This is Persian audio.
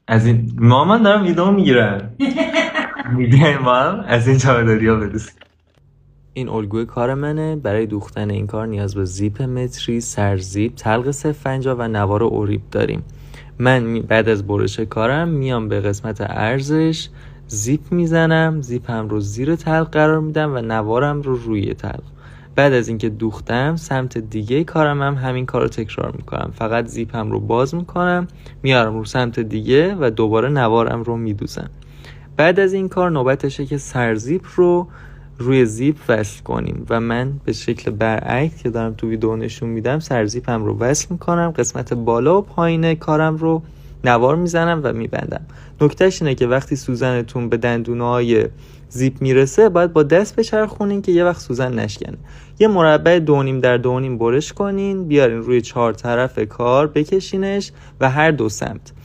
از این مامان دارم ویدیو میگیرم. میگه ما هم از این چهارداریا برسیم. این الگوی کار منه. برای دوختن این کار نیاز به زیپ متری، سرزیپ، تلق 0.50 و نوار اوریب داریم. من بعد از برش کارم میام به قسمت ارزش زیپ میزنم، زیپم رو زیر تلق قرار میدم و نوارم رو روی تلق. بعد از اینکه دوختم سمت دیگه کارم هم همین کار رو تکرار میکنم، فقط زیپم رو باز میکنم، میارم رو سمت دیگه و دوباره نوارم رو میدوزم. بعد از این کار نوبتشه که سرزیپ رو روی زیپ وصل کنیم و من به شکل برعکس که دارم تو ویدیو نشون میدم سرزیپم رو وصل میکنم، قسمت بالا و پایین کارم رو نوار میزنم و میبندم. نکتهش اینه که وقتی سوزنتون به دندونه‌های زیپ میرسه باید با دست بچرخونین که یه وقت سوزن نشکنه. یه مربع 2.5 در 2.5 برش کنین، بیارین روی 4 طرف کار بکشینش و هر دو سمت.